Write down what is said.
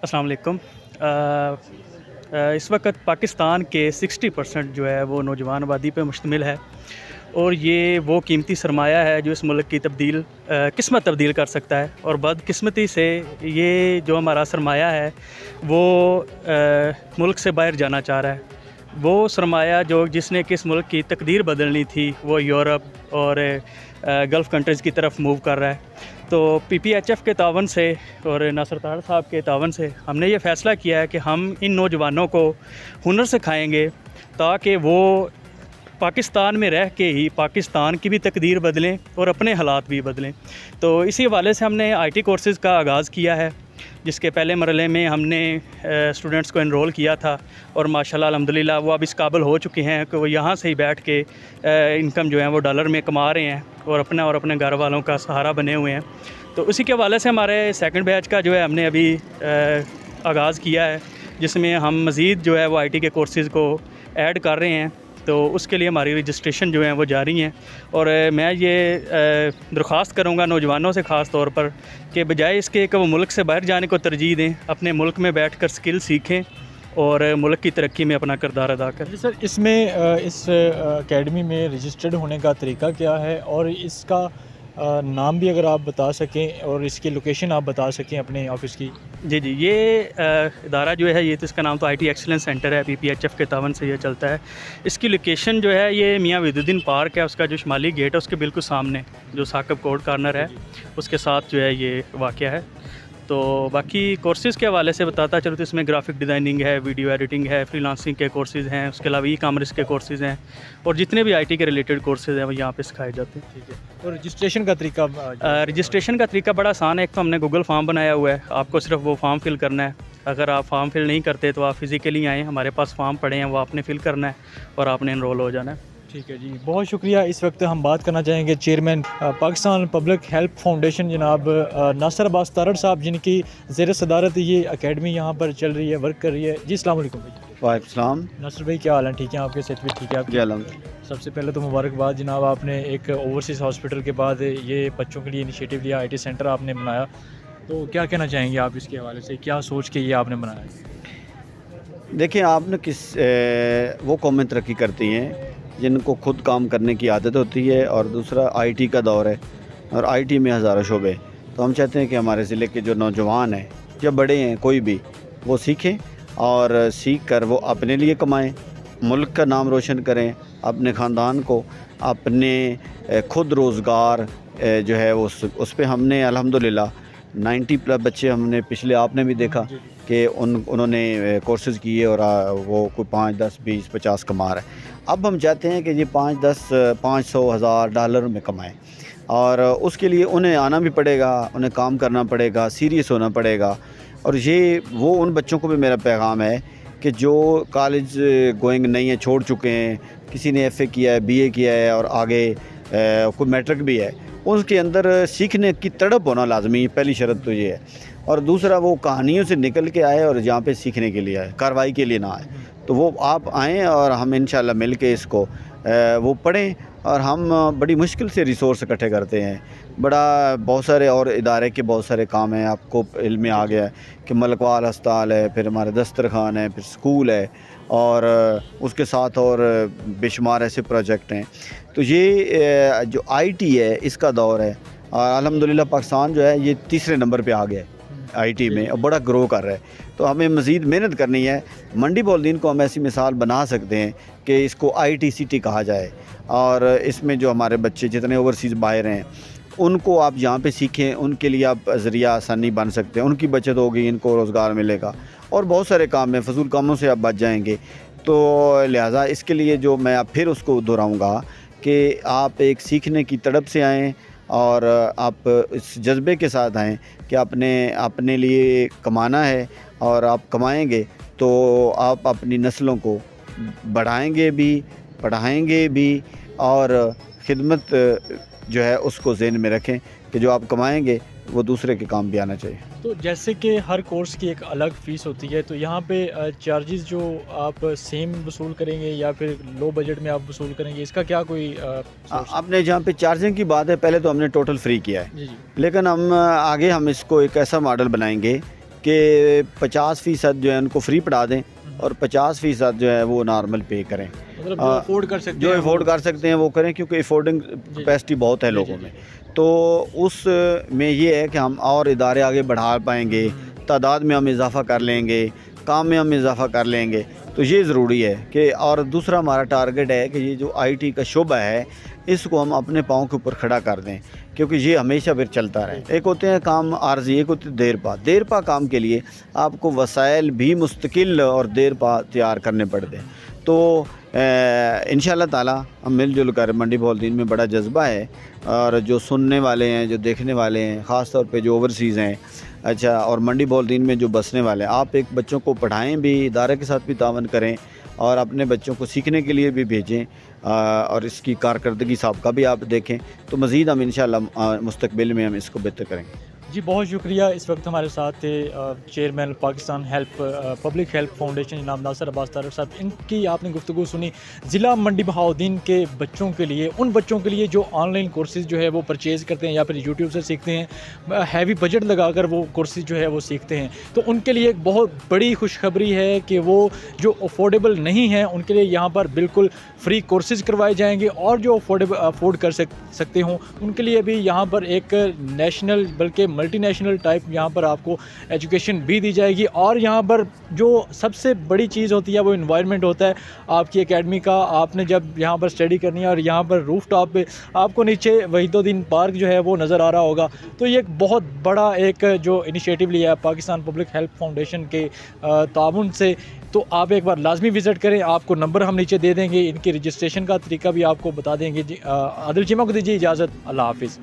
अस्सलाम वालेकुम। इस वक्त पाकिस्तान के 60% जो है वो नौजवान आबादी पे मुश्तमिल है और ये वो कीमती सरमाया है जो इस मुल्क की किस्मत तब्दील कर सकता है। और बदकिस्मती से ये जो हमारा सरमाया है वो मुल्क से बाहर जाना चाह रहा है। वो सरमाया जिसने कि इस मुल्क की तकदीर बदलनी थी वो यूरोप और गल्फ़ कंट्रीज़ की तरफ मूव कर रहा है। तो PPHF के तावन से और नासिर तारड़ साहब के तावन से हमने ये फ़ैसला किया है कि हम इन नौजवानों को हुनर सिखाएंगे ताकि वो पाकिस्तान में रह के ही पाकिस्तान की भी तकदीर बदलें और अपने हालात भी बदलें। तो इसी हवाले से हमने IT कोर्सेज़ का आगाज़ किया है, जिसके पहले मरहले में हमने स्टूडेंट्स को एनरोल किया था और माशाल्लाह अल्हम्दुलिल्लाह वो अब इस काबिल हो चुके हैं कि वो यहाँ से ही बैठ के इनकम जो है वो डॉलर में कमा रहे हैं और अपने घर वालों का सहारा बने हुए हैं। तो उसी के हवाले से हमारे सेकंड बैच का जो है हमने अभी आगाज़ किया है, जिसमें हम मज़ीद जो है वो IT के कोर्सेज़ को ऐड कर रहे हैं। तो उसके लिए हमारी रजिस्ट्रेशन जो है वो जारी हैं और मैं ये दरख्वास्त करूँगा नौजवानों से ख़ास तौर पर कि बजाय इसके कि वो मुल्क से बाहर जाने को तरजीह दें, अपने मुल्क में बैठकर स्किल सीखें और मुल्क की तरक्की में अपना किरदार अदा करें। जी सर, इसमें इस एकेडमी में रजिस्टर्ड होने का तरीका क्या है और इसका नाम भी अगर आप बता सकें और इसकी लोकेशन आप बता सकें अपने ऑफ़िस की। जी, ये इदारा जो है ये तो इसका नाम तो IT एक्सीलेंस सेंटर है, PPHF के तावन से ये चलता है। इसकी लोकेशन जो है ये मियाँ वहीदुद्दीन पार्क है, उसका जो शुमाली गेट है उसके बिल्कुल सामने जो साकब कोर्ट कॉर्नर है उसके साथ जो है ये वाक़या है। तो बाकी कोर्सेज़ के हवाले से बताता चलो तो इसमें ग्राफिक डिज़ाइनिंग है, वीडियो एडिटिंग है, फ्रीलांसिंग के कोर्सेज़ हैं, उसके अलावा ई-कॉमर्स के कोर्सेज़ हैं और जितने भी IT के रिलेटेड कोर्सेज़ हैं वो यहाँ पे सिखाए जाते हैं। ठीक है, तो रजिस्ट्रेशन का तरीका रजिस्ट्रेशन का तरीका बड़ा आसान है। एक तो हमने गूगल फॉर्म बनाया हुआ है, आपको सिर्फ वो फॉर्म फिल करना है। अगर आप फॉर्म फिल नहीं करते तो आप फ़िज़िकली आएँ, हमारे पास फॉर्म पड़े हैं वो आपने फिल करना है और आपने एनरोल हो जाना है। ठीक है जी, बहुत शुक्रिया। इस वक्त हम बात करना चाहेंगे chairman Pakistan public help foundation जनाब नासिर अब्बास तारड़ साहब, जिनकी ज़ेर सदारत ये एकेडमी यहाँ पर चल रही है, वर्क कर रही है। जी अस्सलाम वालेकुम भाई। वालेकुम सलाम। नासिर भाई क्या हाल है? ठीक है, आपके सेहत भी ठीक है? जी अलहम्दुलिल्लाह। सबसे पहले तो मुबारकबाद जनाब, आपने एक ओवरसीज़ हॉस्पिटल के बाद ये बच्चों के लिए इनिशिएटिव लिया, IT सेंटर आपने बनाया, तो क्या कहना चाहेंगे आप इसके हवाले से? क्या सोच के ये आपने बनाया? देखिए, आपने वो कौमें तरक्की करती हैं जिनको खुद काम करने की आदत होती है और दूसरा IT का दौर है और IT में हज़ारों शोबे। तो हम चाहते हैं कि हमारे ज़िले के जो नौजवान हैं या बड़े हैं कोई भी, वो सीखें और सीख कर वो अपने लिए कमाएं, मुल्क का नाम रोशन करें, अपने ख़ानदान को, अपने खुद रोज़गार जो है उस पे हमने अल्हम्दुलिल्लाह 90+ बच्चे हमने पिछले आपने भी देखा कि उन्होंने कोर्सेज़ किए और वो कोई 5, 10, 20, 50 कमा रहे हैं। अब हम चाहते हैं कि ये 5, 10, 500, 1000 डॉलर में कमाएं और उसके लिए उन्हें आना भी पड़ेगा, उन्हें काम करना पड़ेगा, सीरियस होना पड़ेगा। और ये वो उन बच्चों को भी मेरा पैगाम है कि जो कॉलेज गोइंग नहीं है, छोड़ चुके हैं, किसी ने FA किया है, BA किया है और आगे कोई मैट्रिक भी है, उसके अंदर सीखने की तड़प होना लाजमी है। पहली शर्त तो ये है। और दूसरा वो कहानियों से निकल के आए और यहाँ पे सीखने के लिए आए, कार्रवाई के लिए ना आए। तो वो आप आएँ और हम इंशाल्लाह मिल के इसको वो पढ़ें। और हम बड़ी मुश्किल से रिसोर्स इकट्ठे करते हैं, बहुत सारे और इदारे के बहुत सारे काम हैं। आपको इल्म में आ गया है कि मलकवाल अस्पताल है, फिर हमारे दस्तरखान है, फिर स्कूल है और उसके साथ और बेशुमार ऐसे प्रोजेक्ट हैं। तो ये जो IT है इसका दौर है और अल्हम्दुलिल्लाह पाकिस्तान जो है ये तीसरे नंबर पे आ गया है IT में और बड़ा ग्रो कर रहा है। तो हमें मज़ीद मेहनत करनी है। मंडी बॉलदीन को हम ऐसी मिसाल बना सकते हैं कि इसको IT सिटी कहा जाए और इसमें जो हमारे बच्चे जितने ओवरसीज़ बाहर हैं उनको आप यहाँ पे सीखें, उनके लिए आप ज़रिया आसानी बन सकते हैं, उनकी बचत होगी, इनको रोज़गार मिलेगा और बहुत सारे काम हैं, फजूल कामों से आप बच जाएंगे। तो लिहाजा इसके लिए जो मैं फिर उसको दोहराऊँगा कि आप एक सीखने की तड़प से आएँ और आप इस जज्बे के साथ आएँ कि अपने लिए कमाना है और आप कमाएंगे तो आप अपनी नस्लों को बढ़ाएंगे भी, पढ़ाएंगे भी और ख़िदमत जो है उसको ज़हन में रखें कि जो आप कमाएंगे वो दूसरे के काम भी आना चाहिए। तो जैसे कि हर कोर्स की एक अलग फ़ीस होती है, तो यहाँ पे चार्जेस जो आप सेम वसूल करेंगे या फिर लो बजट में आप वसूल करेंगे, इसका क्या कोई आपने जहाँ पे चार्जिंग की बात है, पहले तो हमने टोटल फ्री किया है, जी जी, लेकिन हम आगे इसको एक ऐसा मॉडल बनाएंगे کہ 50% جو ہے ان کو فری پڑھا دیں اور 50% جو ہے وہ نارمل پے کریں. مطلب جو افورڈ کر سکتے جو ہیں افورڈ کر سکتے ہیں وہ کریں, کیونکہ افورڈنگ کیپیسٹی بہت ہے لوگوں میں. تو اس میں یہ ہے کہ ہم اور ادارے آگے بڑھا پائیں گے, تعداد میں ہم اضافہ کر لیں گے, کام میں ہم اضافہ کر لیں گے. تو یہ ضروری ہے کہ, اور دوسرا ہمارا ٹارگٹ ہے کہ یہ جو آئی ٹی کا شعبہ ہے اس کو ہم اپنے پاؤں کے اوپر کھڑا کر دیں, کیونکہ یہ ہمیشہ پھر چلتا رہے. ایک ہوتے ہیں کام عارضی, ایک ہوتے ہیں دیر پا کام کے لیے آپ کو وسائل بھی مستقل اور دیر پا تیار کرنے پڑتے ہیں. تو انشاءاللہ تعالی ہم مل جل کر, منڈی بہاؤالدین میں بڑا جذبہ ہے, اور جو سننے والے ہیں, جو دیکھنے والے ہیں, خاص طور پہ جو اوورسیز ہیں, اچھا, اور منڈی بہاؤالدین میں جو بسنے والے ہیں, آپ ایک بچوں کو پڑھائیں بھی, ادارے کے ساتھ بھی تعاون کریں, اور اپنے بچوں کو سیکھنے کے لیے بھی بھیجیں, اور اس کی کارکردگی سابقہ بھی آپ دیکھیں. تو مزید ہم انشاءاللہ مستقبل میں ہم اس کو بہتر کریں گے. جی بہت شکریہ. اس وقت ہمارے ساتھ تھے chairman Pakistan public help foundation جناب ناصر عباس طارق صاحب. ان کی آپ نے گفتگو سنی. ضلع منڈی بہاؤالدین کے بچوں کے لیے, ان بچوں کے لیے جو آن لائن کورسز جو ہے وہ پرچیز کرتے ہیں یا پھر یوٹیوب سے سیکھتے ہیں, ہیوی بجٹ لگا کر وہ کورسز جو ہے وہ سیکھتے ہیں, تو ان کے لیے ایک بہت بڑی خوشخبری ہے کہ وہ جو افورڈیبل نہیں ہیں ان کے لیے یہاں پر بالکل فری کورسز کروائے جائیں گے, اور جو افورڈ کر سکتے ہوں ان کے لیے بھی یہاں پر ایک نیشنل بلکہ ملٹی نیشنل ٹائپ یہاں پر آپ کو ایجوکیشن بھی دی جائے گی. اور یہاں پر جو سب سے بڑی چیز ہوتی ہے وہ انوائرمنٹ ہوتا ہے آپ کی اکیڈمی کا. آپ نے جب یہاں پر اسٹڈی کرنی ہے اور یہاں پر روف ٹاپ پہ آپ کو نیچے وحید الدین پارک جو ہے وہ نظر آ رہا ہوگا, تو یہ ایک بہت بڑا ایک جو انیشیٹو لیا ہے پاکستان پبلک ہیلپ فاؤنڈیشن کے تعاون سے. تو آپ ایک بار لازمی وزٹ کریں. آپ کو نمبر ہم نیچے دے دیں گے, ان کی رجسٹریشن کا طریقہ بھی آپ کو بتا دیں گے. عادل چیمہ کو دیجیے اجازت. اللہ حافظ.